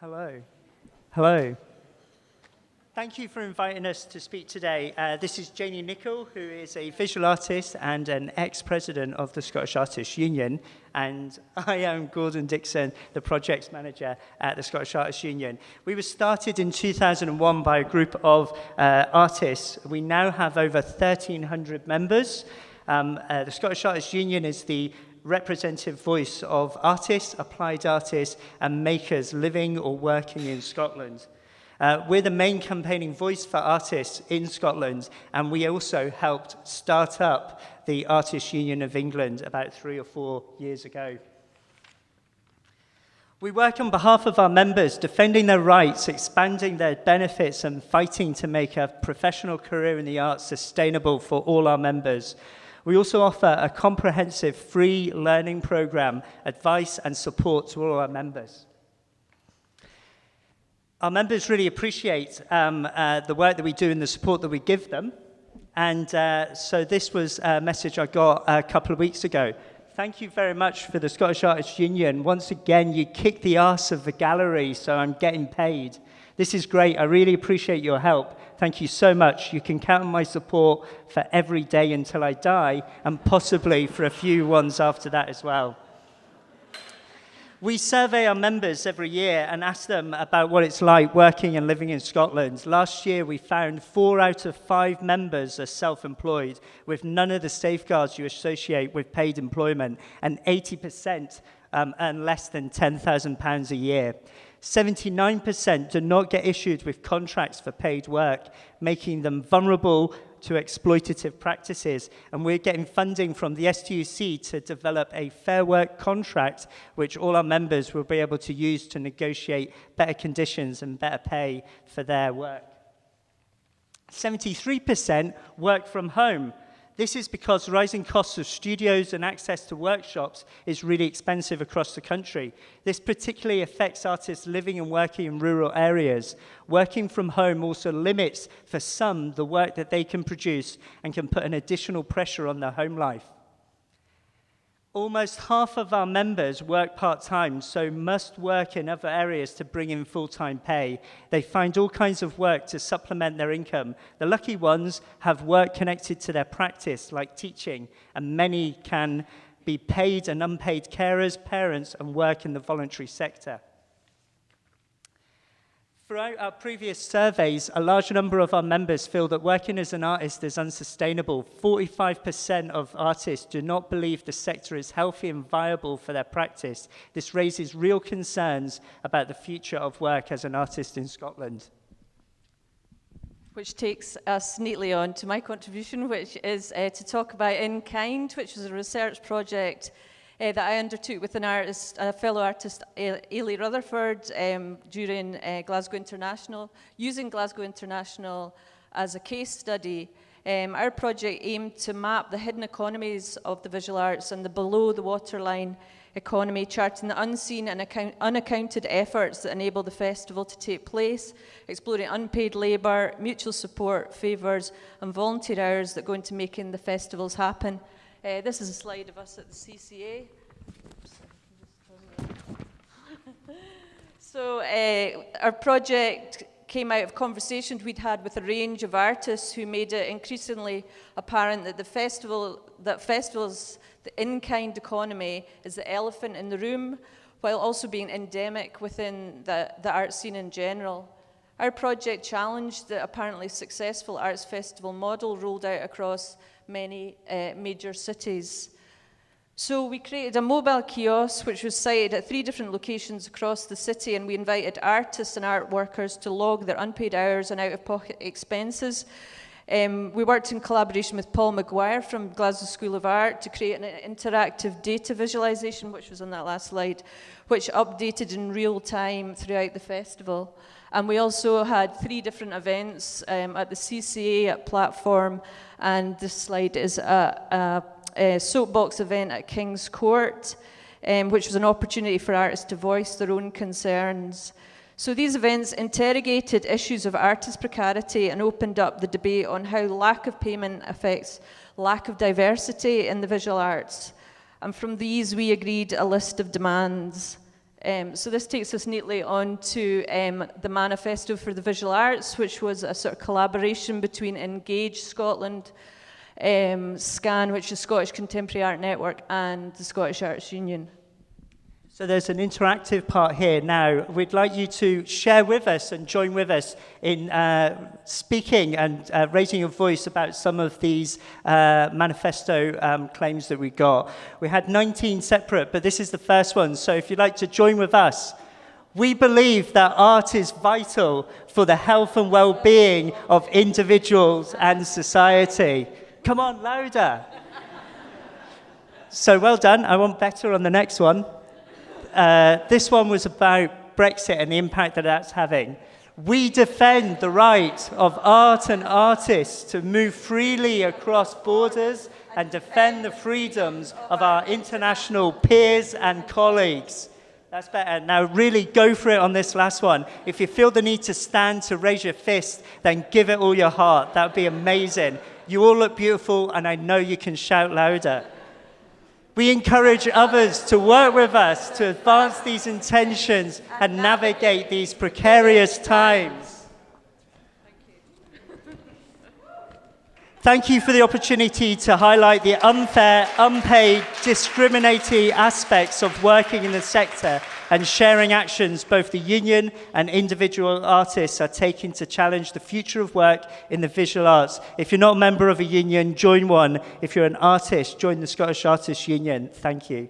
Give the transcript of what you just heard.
Hello. Hello. Thank you for inviting us to speak today. This is Janie Nichol, who is a visual artist and an ex-president of the Scottish Artists Union, and I am Gordon Dixon, the projects manager at the Scottish Artists Union. We were started in 2001 by a group of artists. We now have over 1,300 members. The Scottish Artists Union is the representative voice of artists, applied artists, and makers living or working in Scotland. We're the main campaigning voice for artists in Scotland, and we also helped start up the Artists Union of England about 3 or 4 years ago. We work on behalf of our members, defending their rights, expanding their benefits, and fighting to make a professional career in the arts sustainable for all our members. We also offer a comprehensive free learning program, advice and support to all our members. Our members really appreciate the work that we do and the support that we give them. And so this was a message I got a couple of weeks ago. Thank you very much for the Scottish Artists Union. Once again, you kicked the arse of the gallery, so I'm getting paid. This is great. I really appreciate your help. Thank you so much. You can count on my support for every day until I die, and possibly for a few ones after that as well. We survey our members every year and ask them about what it's like working and living in Scotland. Last year, we found 4 out of 5 members are self-employed, with none of the safeguards you associate with paid employment, and 80% earn less than £10,000 a year. 79% do not get issued with contracts for paid work, making them vulnerable to exploitative practices. And we're getting funding from the STUC to develop a fair work contract, which all our members will be able to use to negotiate better conditions and better pay for their work. 73% work from home. This is because rising costs of studios and access to workshops is really expensive across the country. This particularly affects artists living and working in rural areas. Working from home also limits, for some, the work that they can produce and can put an additional pressure on their home life. Almost half of our members work part-time, so must work in other areas to bring in full-time pay. They find all kinds of work to supplement their income. The lucky ones have work connected to their practice, like teaching, and many can be paid and unpaid carers, parents, and work in the voluntary sector. Throughout our previous surveys, a large number of our members feel that working as an artist is unsustainable. 45% of artists do not believe the sector is healthy and viable for their practice. This raises real concerns about the future of work as an artist in Scotland. Which takes us neatly on to my contribution, which is to talk about In Kind, which was a research project that I undertook with a fellow artist, Ailey Rutherford, during Glasgow International, using Glasgow International as a case study. Our project aimed to map the hidden economies of the visual arts and the below-the-waterline economy, charting the unseen and unaccounted efforts that enable the festival to take place, exploring unpaid labour, mutual support, favours, and volunteer hours that go into making the festivals happen. This is a slide of us at the CCA. So our project came out of conversations we'd had with a range of artists who made it increasingly apparent that festivals, the in-kind economy, is the elephant in the room, while also being endemic within the art scene in general. Our project challenged the apparently successful arts festival model rolled out across many major cities. So we created a mobile kiosk which was sited at 3 different locations across the city, and we invited artists and art workers to log their unpaid hours and out-of-pocket expenses. We worked in collaboration with Paul Maguire from Glasgow School of Art to create an interactive data visualization, which was on that last slide, which updated in real time throughout the festival. And we also had 3 different events at the CCA, at Platform, and this slide is a soapbox event at King's Court, which was an opportunity for artists to voice their own concerns. So these events interrogated issues of artist precarity and opened up the debate on how lack of payment affects lack of diversity in the visual arts. And from these, we agreed a list of demands. So this takes us neatly on to the Manifesto for the Visual Arts, which was a sort of collaboration between Engage Scotland, SCAN, which is Scottish Contemporary Art Network, and the Scottish Arts Union. So there's an interactive part here now. We'd like you to share with us and join with us in speaking and raising your voice about some of these manifesto claims that we got. We had 19 separate, but this is the first one. So if you'd like to join with us, we believe that art is vital for the health and well-being of individuals and society. Come on, louder. So well done. I want better on the next one. This one was about Brexit and the impact that that's having. We defend the right of art and artists to move freely across borders and defend the freedoms of our international peers and colleagues. That's better. Now really go for it on this last one. If you feel the need to stand to raise your fist, then give it all your heart. That would be amazing. You all look beautiful, and I know you can shout louder. We encourage others to work with us to advance these intentions and navigate these precarious times. Thank you for the opportunity to highlight the unfair, unpaid, discriminatory aspects of working in the sector and sharing actions both the union and individual artists are taking to challenge the future of work in the visual arts. If you're not a member of a union, join one. If you're an artist, join the Scottish Artists Union. Thank you.